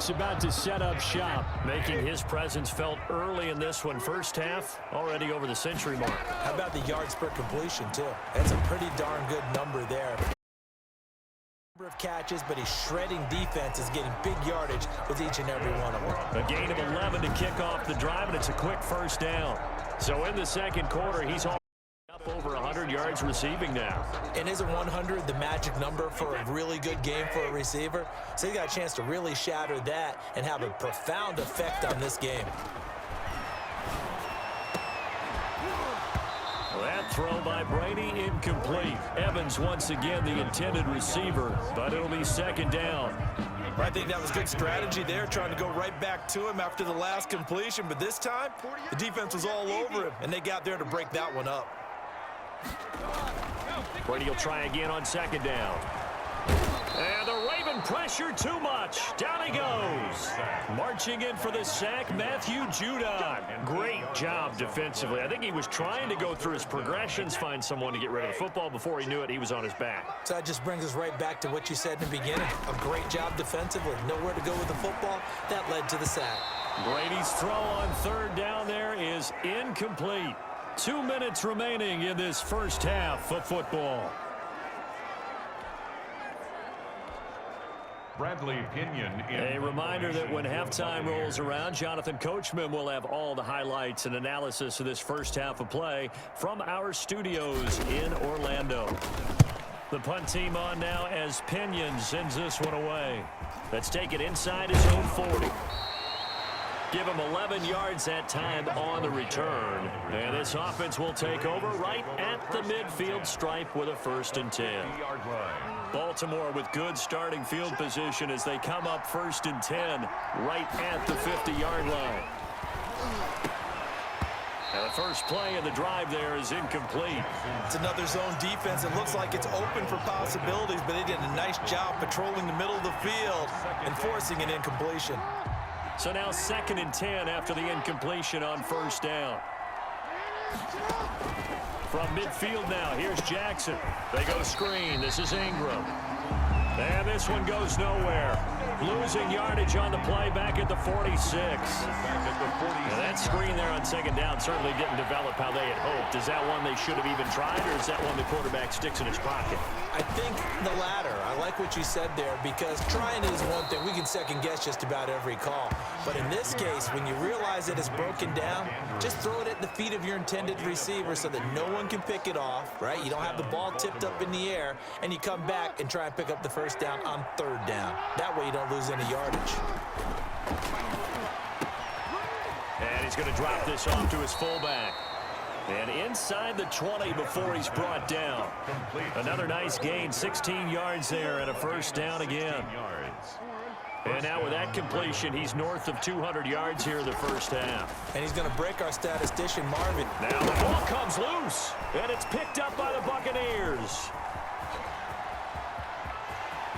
looks about to set up shop, making his presence felt early in this one. First half, already over the century mark. How about the yards per completion, too? That's a pretty darn good number there. Number of catches, but he's shredding defenses, getting big yardage with each and every one of them. A gain of 11 to kick off the drive, and it's a quick first down. So in the second quarter, he's up over 100 yards receiving now. And isn't 100 the magic number for a really good game for a receiver? So he got a chance to really shatter that and have a profound effect on this game. That throw by Brady incomplete. Evans once again the intended receiver, but it'll be second down. I think that was good strategy there, trying to go right back to him after the last completion. But this time, the defense was all over him, and they got there to break that one up. Brady will try again on second down. And the Raven pressure too much. Down he goes. Marching in for the sack, Matthew Judon. Great job defensively. I think he was trying to go through his progressions, find someone to get rid of the football. Before he knew it, he was on his back. So that just brings us right back to what you said in the beginning. A great job defensively. Nowhere to go with the football. That led to the sack. Brady's throw on third down there is incomplete. 2 minutes remaining in this first half of football. Bradley Pinion. A reminder that when halftime rolls around, Jonathan Coachman will have all the highlights and analysis of this first half of play from our studios in Orlando. The punt team on now as Pinion sends this one away. Let's take it inside his own 40. Give him 11 yards that time on the return. And this offense will take over right at the midfield stripe with a 1st and 10. Baltimore with good starting field position as they come up 1st and 10 right at the 50-yard line. And the first play of the drive there is incomplete. It's another zone defense. It looks like it's open for possibilities, but they did a nice job patrolling the middle of the field and forcing an incompletion. So now 2nd and 10 after the incompletion on 1st down. From midfield now, here's Jackson. They go screen. This is Ingram. And this one goes nowhere. Losing yardage on the play back at the 46. Now that screen there on 2nd down certainly didn't develop how they had hoped. Is that one they should have even tried, or is that one the quarterback sticks in his pocket? I think the latter. I like what you said there, because trying is one thing. We can second guess just about every call. But in this case, when you realize that it's broken down, just throw it at the feet of your intended receiver so that no one can pick it off, right? You don't have the ball tipped up in the air, and you come back and try and pick up the 1st down on 3rd down. That way you don't lose any yardage. And he's going to drop this off to his fullback. And inside the 20 before he's brought down. Another nice gain, 16 yards there, and a 1st down again. And now with that completion, he's north of 200 yards here in the first half. And he's going to break our statistician, Marvin. Now the ball comes loose, and it's picked up by the Buccaneers.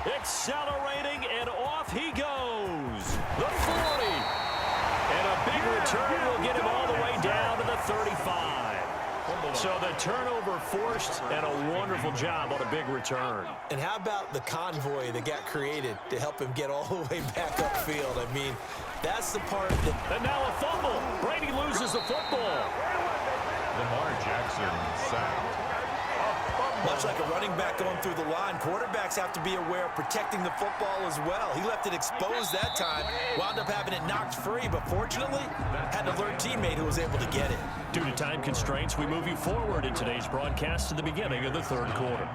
Accelerating, and off he goes. The 40. And a big return will get him all the way down to the 35. So the turnover forced, and a wonderful job on a big return. And how about the convoy that got created to help him get all the way back upfield? I mean, that's the part that... And now a fumble. Brady loses the football. Lamar Jackson sacked. Much like a running back going through the line, quarterbacks have to be aware of protecting the football as well. He left it exposed that time, wound up having it knocked free, but fortunately, had an alert teammate who was able to get it. Due to time constraints, we move you forward in today's broadcast to the beginning of the 3rd quarter.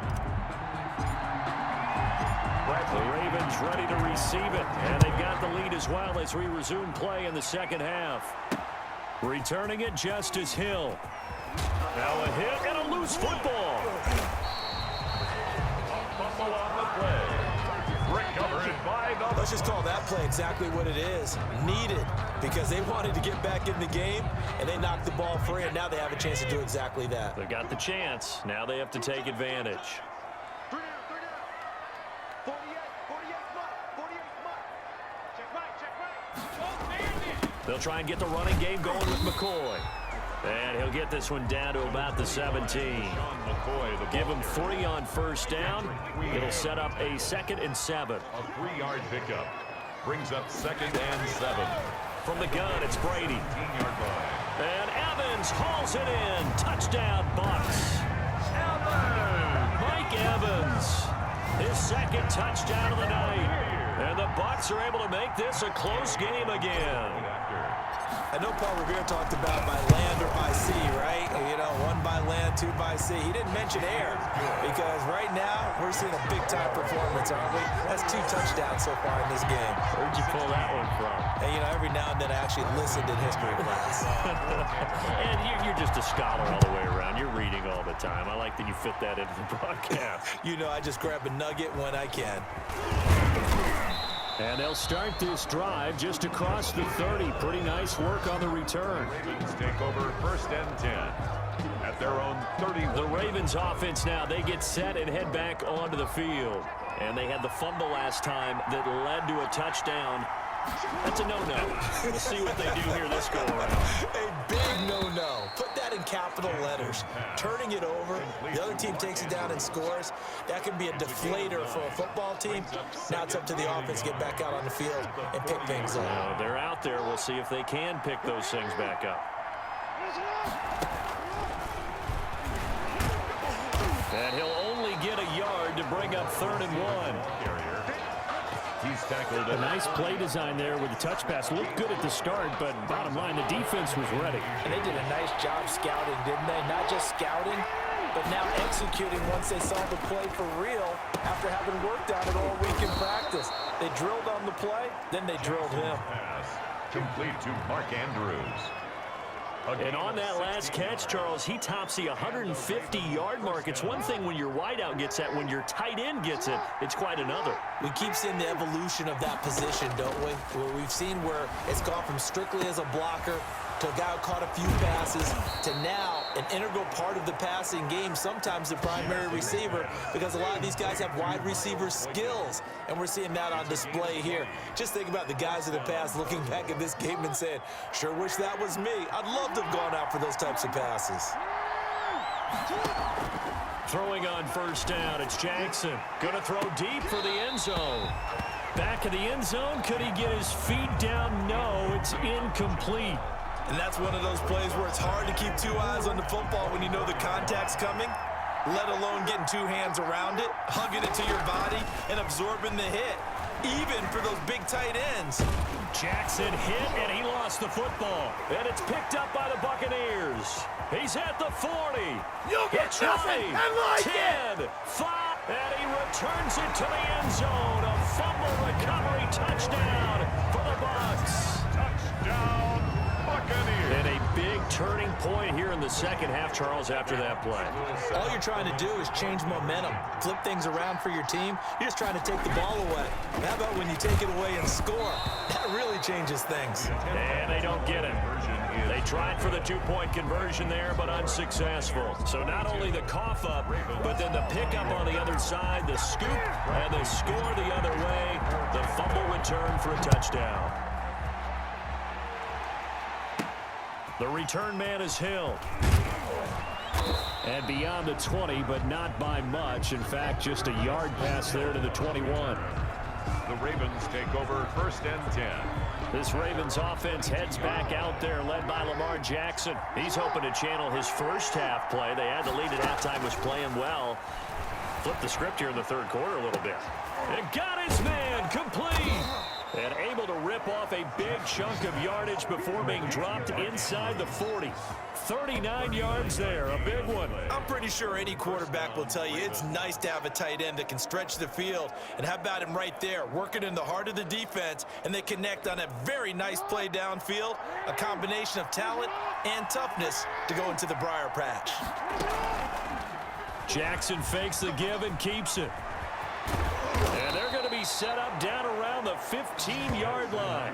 The Ravens ready to receive it, and they've got the lead as well as we resume play in the 2nd half. Returning it, Justice Hill. Now a hit and a loose football. Let's just call that play exactly what it is. Needed, because they wanted to get back in the game, and they knocked the ball free, and now they have a chance to do exactly that. They've got the chance. Now they have to take advantage. They'll try and get the running game going with McCoy. And he'll get this one down to about the 17. Give him 3 on 1st down. It'll set up a 2nd and 7. A 3-yard pickup. Brings up 2nd and 7. From the gun, it's Brady. 15-yard line. And Evans hauls it in. Touchdown, Bucs. Mike Evans, his 2nd touchdown of the night. And the Bucs are able to make this a close game again. I know Paul Revere talked about by land or by sea, right? You know, 1 by land, 2 by sea. He didn't mention air because right now we're seeing a big-time performance, aren't we? That's 2 touchdowns so far in this game. Where'd you pull that one from? And, you know, every now and then I actually listened in history class. And you're just a scholar all the way around. You're reading all the time. I like that you fit that into the broadcast. You know, I just grab a nugget when I can. And they'll start this drive just across the 30. Pretty nice work on the return. Ravens take over 1st and 10 at their own 30. The Ravens offense now, they get set and head back onto the field. And they had the fumble last time that led to a touchdown. That's a no-no. We'll see what they do here this go-around. A big no-no. Put that in capital letters. Turning it over, the other team takes it down and scores. That can be a deflator for a football team. Now it's up to the offense to get back out on the field and pick things up. Well, they're out there. We'll see if they can pick those things back up. And he'll only get a yard to bring up 3rd and 1. He's tackled. A nice play design there with the touch pass. Looked good at the start, but bottom line, the defense was ready. And they did a nice job scouting, didn't they? Not just scouting, but now executing once they saw the play for real after having worked on it all week in practice. They drilled on the play, then they drilled him. Pass complete to Mark Andrews. And on that last catch, Charles, he tops the 150-yard mark. It's one thing when your wideout gets that. When your tight end gets it, it's quite another. We keep seeing the evolution of that position, don't we? Where we've seen where it's gone from strictly as a blocker to a guy who caught a few passes to now an integral part of the passing game, sometimes the primary receiver, because a lot of these guys have wide receiver skills, and we're seeing that on display here. Just think about the guys of the past looking back at this game and saying, sure wish that was me. I'd love to have gone out for those types of passes. Throwing on 1st down, it's Jackson. Going to throw deep for the end zone. Back of the end zone, could he get his feet down? No, it's incomplete. And that's one of those plays where it's hard to keep 2 eyes on the football when you know the contact's coming, let alone getting 2 hands around it, hugging it to your body, and absorbing the hit, even for those big tight ends. Jackson hit, and he lost the football. And it's picked up by the Buccaneers. He's at the 40. You'll get nothing and like 10, 5, and he returns it to the end zone. A fumble recovery touchdown for the Bucs. Touchdown, Buccaneers. And a big turning point here in the second half, Charles, after that play. All you're trying to do is change momentum, flip things around for your team. You're just trying to take the ball away. How about when you take it away and score? That really changes things. And they don't get it. They tried for the 2-point conversion there, but unsuccessful. So not only the cough up, but then the pickup on the other side, the scoop, and the score the other way. The fumble return for a touchdown. The return man is Hill. And beyond the 20, but not by much. In fact, just a yard pass there to the 21. The Ravens take over 1st and 10. This Ravens offense heads back out there, led by Lamar Jackson. He's hoping to channel his first half play. They had the lead at halftime, was playing well. Flipped the script here in the 3rd quarter a little bit. And got his man complete. And able to rip off a big chunk of yardage before being dropped inside the 40. 39 yards there, a big one. I'm pretty sure any quarterback will tell you it's nice to have a tight end that can stretch the field. And how about him right there, working in the heart of the defense, and they connect on a very nice play downfield, a combination of talent and toughness to go into the briar patch. Jackson fakes the give and keeps it. And they're going to be set up down around the 15-yard line.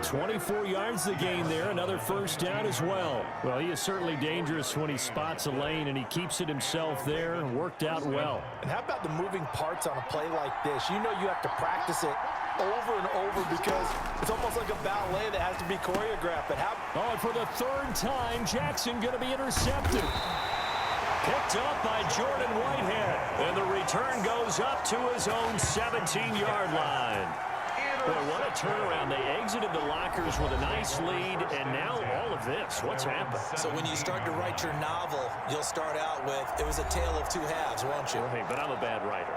24 yards the gain there. Another first down as well. Well, he is certainly dangerous when he spots a lane, and he keeps it himself there. Worked out well. And how about the moving parts on a play like this? You know you have to practice it over and over because it's almost like a ballet that has to be choreographed. But and for the 3rd time, Jackson going to be intercepted. Picked up by Jordan Whitehead. And the return goes up to his own 17-yard line. Boy, what a turnaround. They exited the lockers with a nice lead, and now all of this. What's happened? So when you start to write your novel, you'll start out with, it was a tale of two halves, won't you? Hey, but I'm a bad writer.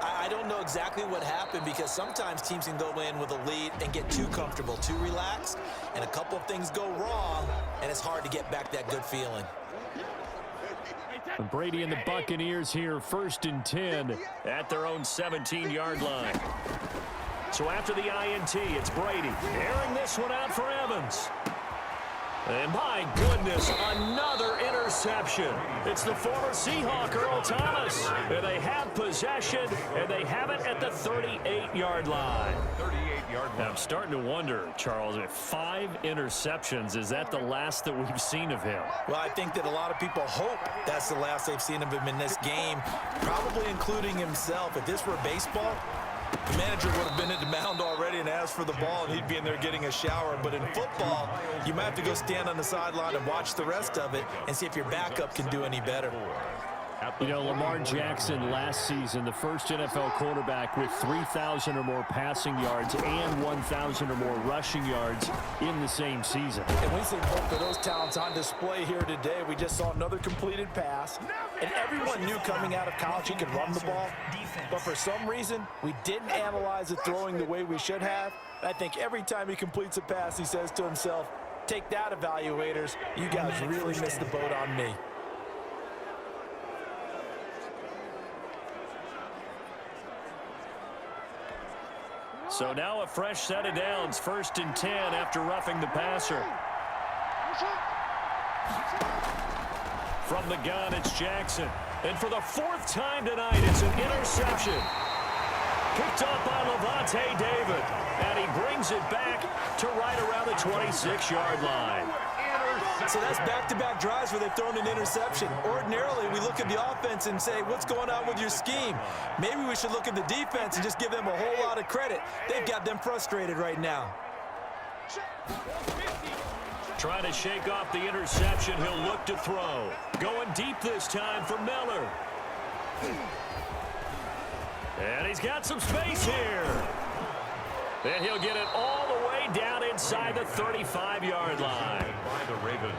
I don't know exactly what happened because sometimes teams can go in with a lead and get too comfortable, too relaxed, and a couple of things go wrong, and it's hard to get back that good feeling. Brady and the Buccaneers here, 1st and 10 at their own 17-yard line. So after the INT, it's Brady airing this one out for Evans. And my goodness, another interception. It's the former Seahawk, Earl Thomas. And they have possession, and they have it at the 38-yard line. 38-yard line. I'm starting to wonder, Charles, if 5 interceptions, is that the last that we've seen of him? Well, I think that a lot of people hope that's the last they've seen of him in this game, probably including himself. If this were baseball, the manager would have been at the mound already and asked for the ball, and he'd be in there getting a shower. But in football, you might have to go stand on the sideline and watch the rest of it and see if your backup can do any better. You know, Lamar Jackson last season, the first NFL quarterback with 3,000 or more passing yards and 1,000 or more rushing yards in the same season. And we see both of those talents on display here today. We just saw another completed pass, and everyone knew coming out of college he could run the ball. But for some reason, we didn't analyze the throwing the way we should have. And I think every time he completes a pass, he says to himself, "Take that, evaluators. You guys really missed the boat on me." So now a fresh set of downs, 1st and 10 after roughing the passer. From the gun, it's Jackson. And for the 4th time tonight, it's an interception. Picked up by Levante David. And he brings it back to right around the 26-yard line. So that's back-to-back drives where they've thrown an interception. Ordinarily, we look at the offense and say, what's going on with your scheme? Maybe we should look at the defense and just give them a whole lot of credit. They've got them frustrated right now. Trying to shake off the interception. He'll look to throw. Going deep this time for Miller. And he's got some space here. And he'll get it all the way down inside the 35-yard line. By the Ravens.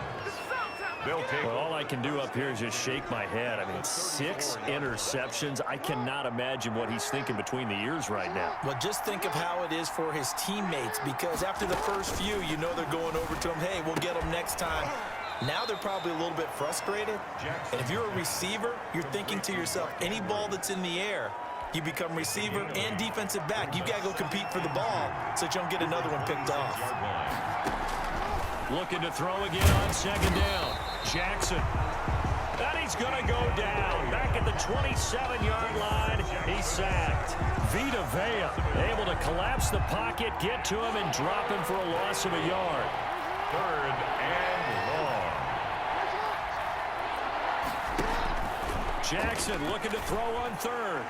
They'll take. Well, all I can do up here is just shake my head. I mean, 6 interceptions. I cannot imagine what he's thinking between the ears right now. Well, just think of how it is for his teammates, because after the first few, you know they're going over to him, hey, we'll get them next time. Now they're probably a little bit frustrated. And if you're a receiver, you're thinking to yourself, any ball that's in the air, you become receiver and defensive back. You got to go compete for the ball so that you don't get another one picked off. Looking to throw again on 2nd down. Jackson. And he's going to go down. Back at the 27-yard line, he's sacked. Vita Vea able to collapse the pocket, get to him, and drop him for a loss of a yard. 3rd and long. Jackson looking to throw on 3rd.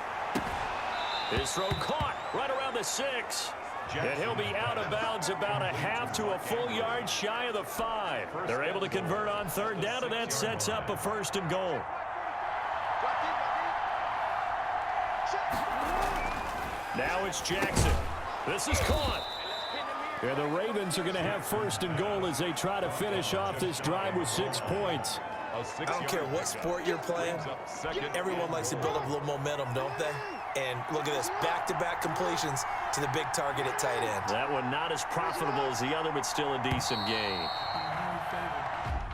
His throw caught right around the 6. And he'll be out of bounds about a half to a full yard shy of the 5. They're able to convert on 3rd down, and that sets up a 1st and goal. Now it's Jackson. This is caught. And the Ravens are going to have 1st and goal as they try to finish off this drive with 6 points. I don't care what sport you're playing. Everyone likes to build up a little momentum, don't they? And look at this, back-to-back completions to the big target at tight end. That one not as profitable as the other, but still a decent gain.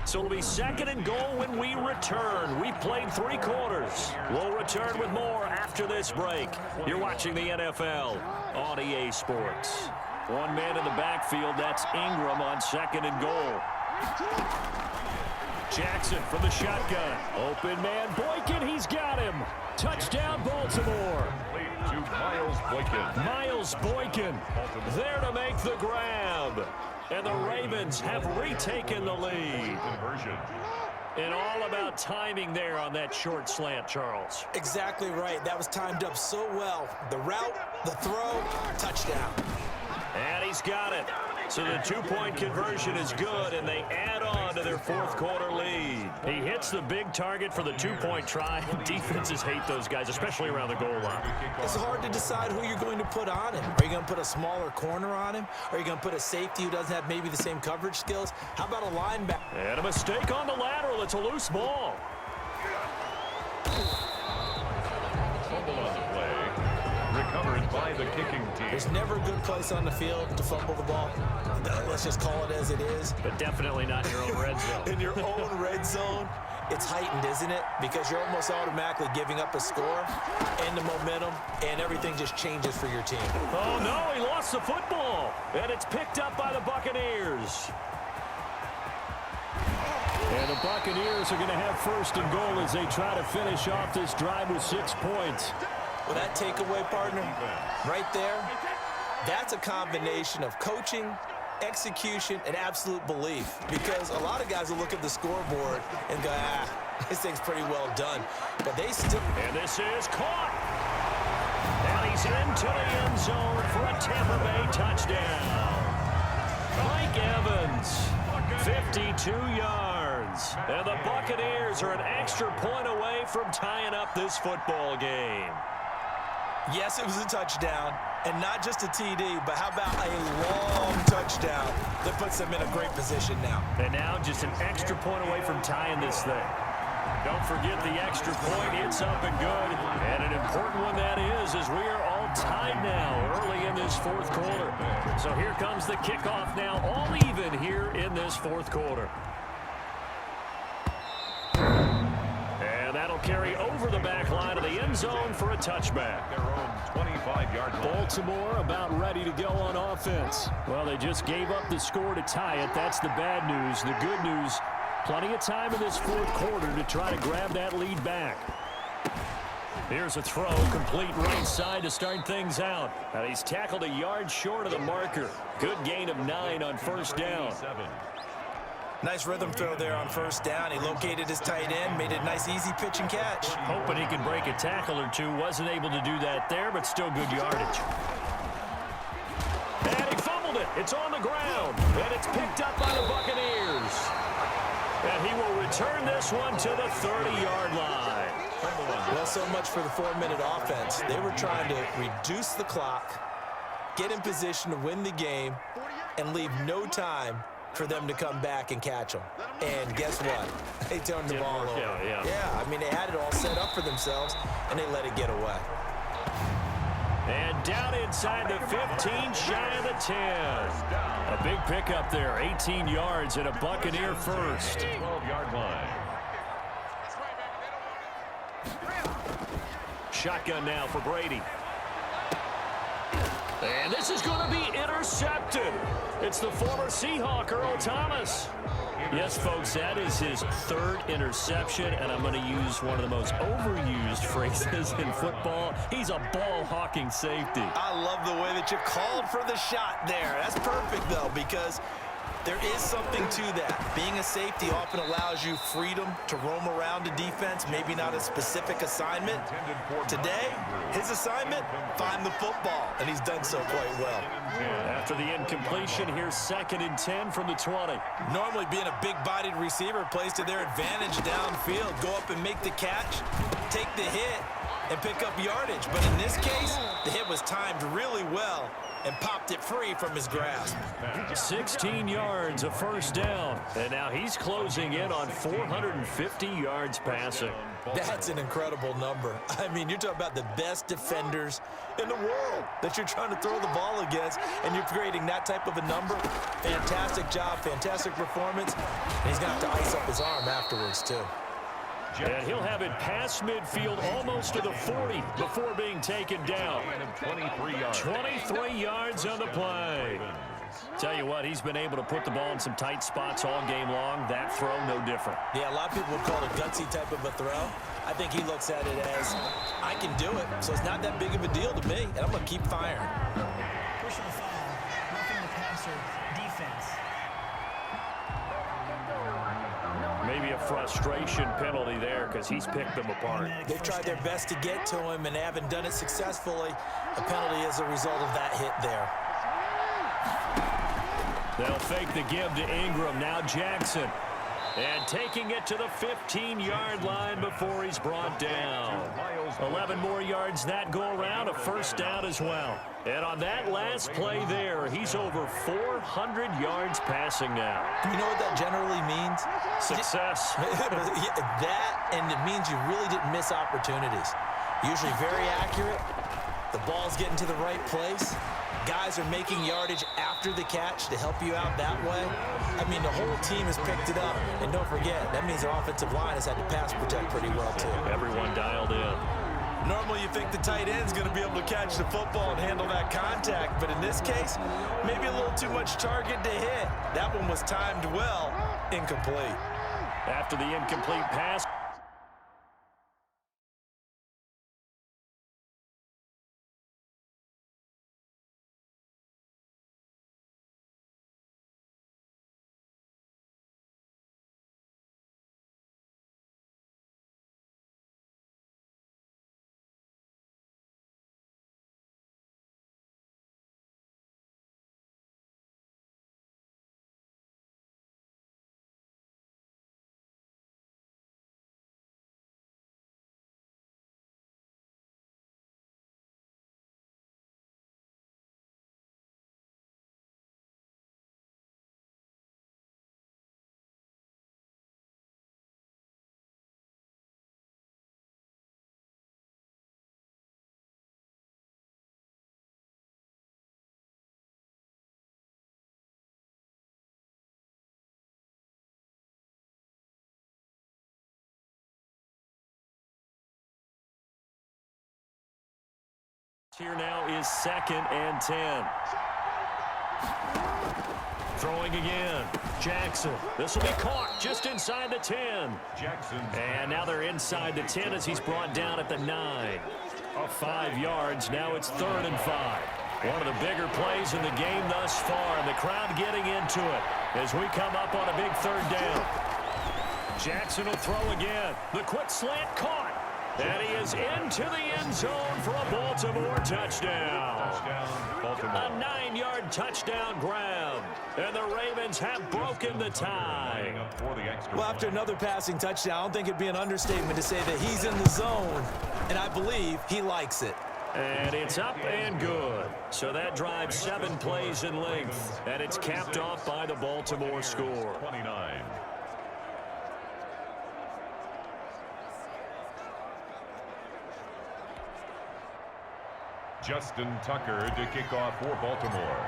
So it'll be 2nd and goal when we return. We played 3 quarters. We'll return with more after this break. You're watching the NFL on EA Sports. One man in the backfield, that's Ingram on 2nd and goal. Jackson from the shotgun. Open man, Boykin, he's got him. Touchdown, Baltimore. To Miles Boykin. Miles Boykin there to make the grab. And the Ravens have retaken the lead. Conversion. And all about timing there on that short slant, Charles. Exactly right. That was timed up so well. The route, the throw, touchdown. And he's got it. So the two-point conversion is good, and they add on to their fourth quarter lead. He hits the big target for the two-point try. Defenses hate those guys, especially around the goal line. It's hard to decide who you're going to put on him. Are you going to put a smaller corner on him? Are you going to put a safety who doesn't have maybe the same coverage skills? How about a linebacker? And a mistake on the lateral. It's a loose ball. Fumble on the play. Recovered by the kicking team. There's never a good place on the field to fumble the ball. Let's just call it as it is. But definitely not in your own red zone. In your own red zone, it's heightened, isn't it? Because you're almost automatically giving up a score and the momentum, and everything just changes for your team. Oh, no, he lost the football. And it's picked up by the Buccaneers. And the Buccaneers are going to have first and goal as they try to finish off this drive with 6 points. Well, that takeaway, partner, right there, that's a combination of coaching, execution, and absolute belief. Because a lot of guys will look at the scoreboard and go, this thing's pretty well done. But they still... And this is caught. And he's into the end zone for a Tampa Bay touchdown. Mike Evans, 52 yards. And the Buccaneers are an extra point away from tying up this football game. Yes, it was a touchdown, and not just a TD, but how about a long touchdown that puts them in a great position now. And now just an extra point away from tying this thing. Don't forget the extra point. It's up and good. And an important one that is, as we are all tied now early in this fourth quarter. So here comes the kickoff now, all even here in this fourth quarter. And that'll carry over the back line of the end zone for a touchback. Their own 25-yard line. Baltimore about ready to go on offense. Well, they just gave up the score to tie it. That's the bad news. The good news, plenty of time in this fourth quarter to try to grab that lead back. Here's a throw, complete right side to start things out. And he's tackled a yard short of the marker. Good gain of 9 on first down. Nice rhythm throw there on first down. He located his tight end, made a nice easy pitch and catch. Hoping he could break a tackle or two. Wasn't able to do that there, but still good yardage. And he fumbled it. It's on the ground. And it's picked up by the Buccaneers. And he will return this one to the 30-yard line. Well, so much for the 4-minute offense. They were trying to reduce the clock, get in position to win the game, and leave no time for them to come back and catch them. And guess what? They turned the ball over. Yeah, I mean, they had it all set up for themselves, and they let it get away. And down inside the 15, shy of the 10. A big pickup there, 18 yards and a Buccaneer first. 12-yard line. Shotgun now for Brady. And this is going to be intercepted. It's the former Seahawk, Earl Thomas. Yes, folks, that is his third interception, and I'm going to use one of the most overused phrases in football. He's a ball-hawking safety. I love the way that you called for the shot there. That's perfect, though, because there is something to that. Being a safety often allows you freedom to roam around a defense, maybe not a specific assignment. Today, his assignment, find the football, and he's done so quite well. After the incompletion, here's 2nd and 10 from the 20. Normally being a big-bodied receiver plays to their advantage downfield. Go up and make the catch, take the hit, and pick up yardage. But in this case, the hit was timed really well and popped it free from his grasp. 16 yards, a first down. And now he's closing in on 450 yards passing. That's an incredible number. I mean, you're talking about the best defenders in the world that you're trying to throw the ball against, and you're creating that type of a number. Fantastic job, fantastic performance. And he's going to have to ice up his arm afterwards, too. And he'll have it past midfield almost to the 40 before being taken down. 23 yards on the play. Tell you what, he's been able to put the ball in some tight spots all game long. That throw, no different. Yeah, a lot of people would call it a gutsy type of a throw. I think he looks at it as, I can do it, so it's not that big of a deal to me, and I'm going to keep firing. Personal foul, roughing the passer, defense. Maybe a frustration penalty there because he's picked them apart. They've tried their best to get to him and haven't done it successfully. A penalty as a result of that hit there. They'll fake the give to Ingram. Now Jackson. And taking it to the 15-yard line before he's brought down. 11 more yards that go around, a first down as well. And on that last play there, he's over 400 yards passing now. You know what that generally means? Success. That, and it means you really didn't miss opportunities. Usually very accurate. The ball's getting to the right place. Guys are making yardage after the catch to help you out that way. I mean, the whole team has picked it up. And don't forget, that means the offensive line has had to pass protect pretty well, too. Everyone dialed in. Normally you think the tight end's going to be able to catch the football and handle that contact, but in this case, maybe a little too much target to hit. That one was timed well, incomplete. After the incomplete pass. Here now is 2nd and 10. Throwing again. Jackson. This will be caught just inside the 10. Jackson. And now they're inside the 10 as he's brought down at the 9. 5 yards. Now it's 3rd and 5. One of the bigger plays in the game thus far. And the crowd getting into it as we come up on a big 3rd down. Jackson will throw again. The quick slant caught. And he is into the end zone for a Baltimore touchdown. Baltimore. A 9-yard touchdown grab. And the Ravens have broken the tie. Well, after another passing touchdown, I don't think it'd be an understatement to say that he's in the zone. And I believe he likes it. And it's up and good. So that drives 7 plays in length. And it's capped off by the Baltimore score. 29. Justin Tucker to kick off for Baltimore.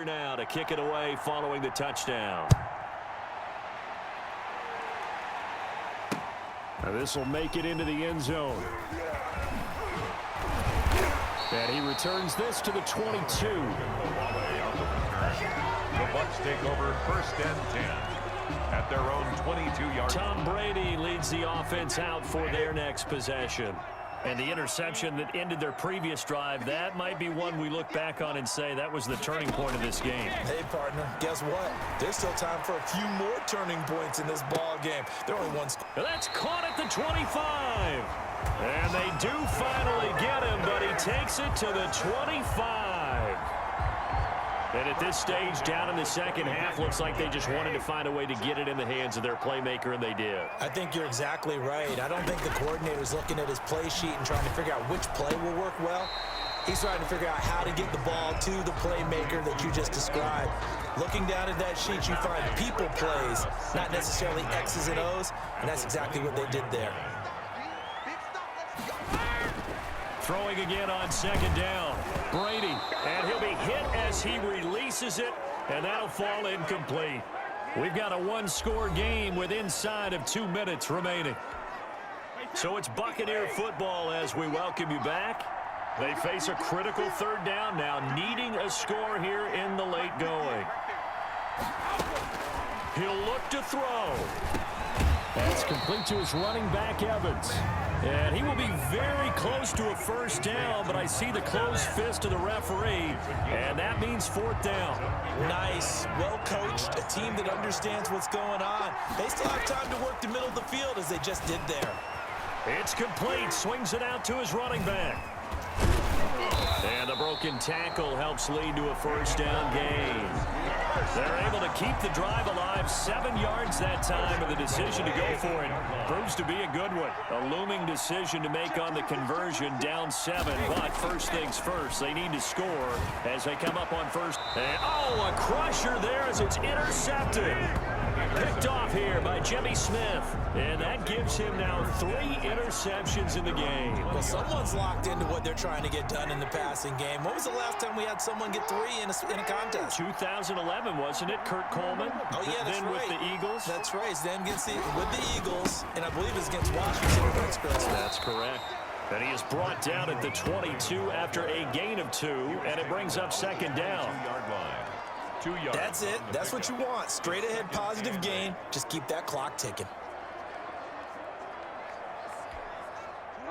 Now to kick it away following the touchdown. Now this will make it into the end zone. And he returns this to the 22. The Bucs take over 1st and 10 at their own 22-yard. Tom Brady leads the offense out for their next possession. And the interception that ended their previous drive, that might be one we look back on and say that was the turning point of this game. Hey, partner, guess what? There's still time for a few more turning points in this ball game. They're only one score. That's caught at the 25. And they do finally get him, but he takes it to the 25. And at this stage, down in the second half, looks like they just wanted to find a way to get it in the hands of their playmaker, and they did. I think you're exactly right. I don't think the coordinator's looking at his play sheet and trying to figure out which play will work well. He's trying to figure out how to get the ball to the playmaker that you just described. Looking down at that sheet, you find people plays, not necessarily X's and O's, and that's exactly what they did there. Throwing again on second down. Brady, and he'll be hit as he releases it, and that'll fall incomplete. We've got a one-score game with inside of 2 minutes remaining. So it's Buccaneer football as we welcome you back. They face a critical third down now, needing a score here in the late going. He'll look to throw. That's complete to his running back, Evans. And he will be very close to a first down, but I see the closed fist of the referee, and that means fourth down. Nice, well-coached, a team that understands what's going on. They still have time to work the middle of the field as they just did there. It's complete, swings it out to his running back. And a broken tackle helps lead to a first down gain. They're able to keep the drive alive, 7 yards that time, and the decision to go for it proves to be a good one. A looming decision to make on the conversion, down 7, but first things first, they need to score as they come up on first. And, oh, a crusher there as it's intercepted. Picked off here by Jimmy Smith, and that gives him now 3 interceptions in the game. Well, someone's locked into what they're trying to get done in the passing game. When was the last time we had someone get 3 in a contest? 2011, wasn't it? Kurt Coleman. Oh, yeah, that's then right. with the Eagles. That's right. Then with the Eagles, and I believe it's against Washington against Chris. That's correct. And he is brought down at the 22 after a gain of 2, and it brings up second down. 2-yard line. 2 yards. That's it. That's what you want. Straight ahead positive gain. Just keep that clock ticking.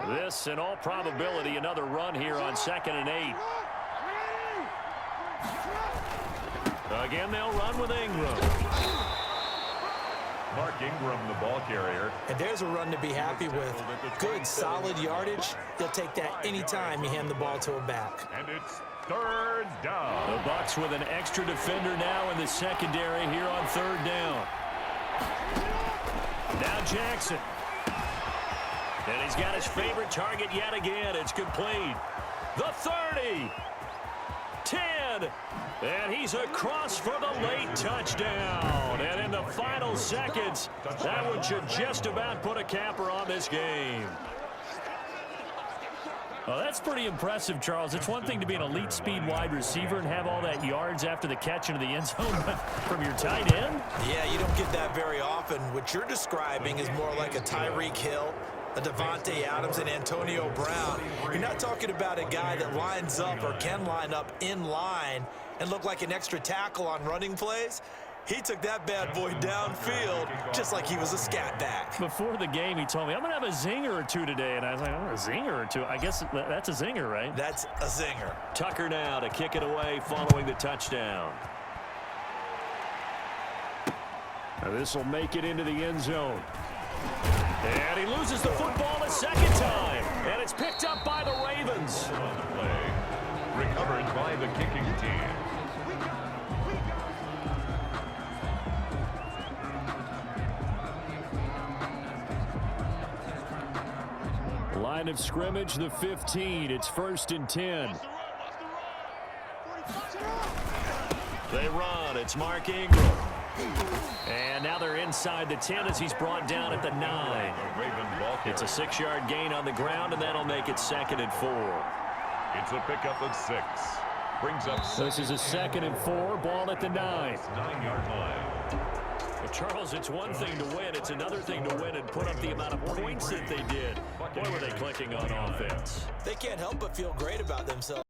This, in all probability, another run here on 2nd and 8. Again, they'll run with Ingram. Mark Ingram, the ball carrier. And there's a run to be happy with. Good, solid yardage. They'll take that anytime you hand the ball to a back. And it's third down. The Bucs with an extra defender now in the secondary here on third down. Now Jackson. And he's got his favorite target yet again. It's complete. The 30. 10. And he's across for the late touchdown. And in the final seconds, that one should just about put a capper on this game. Oh, that's pretty impressive, Charles. It's one thing to be an elite speed wide receiver and have all that yards after the catch into the end zone, but from your tight end? Yeah, you don't get that very often. What you're describing is more like a Tyreek Hill, a Devontae Adams, and Antonio Brown. You're not talking about a guy that lines up or can line up in line and look like an extra tackle on running plays. He took that bad boy downfield just like he was a scat back. Before the game, he told me, I'm going to have a zinger or two today. And I was like, oh, a zinger or two? I guess that's a zinger, right? That's a zinger. Tucker now to kick it away following the touchdown. Now this will make it into the end zone. And he loses the football a second time. And it's picked up by the Ravens. On the play. Recovered by the kicking team. Line of scrimmage, the 15. It's 1st and 10. They run. It's Mark Ingram. And now they're inside the 10 as he's brought down at the 9. It's a 6-yard gain on the ground, and that'll make it 2nd and 4. It's a pickup of 6. Brings up 7. This is a 2nd and 4. Ball at the 9. 9-yard line. Well, Charles, it's one thing to win. It's another thing to win and put up the amount of points that they did. Boy, were they clicking on offense. They can't help but feel great about themselves.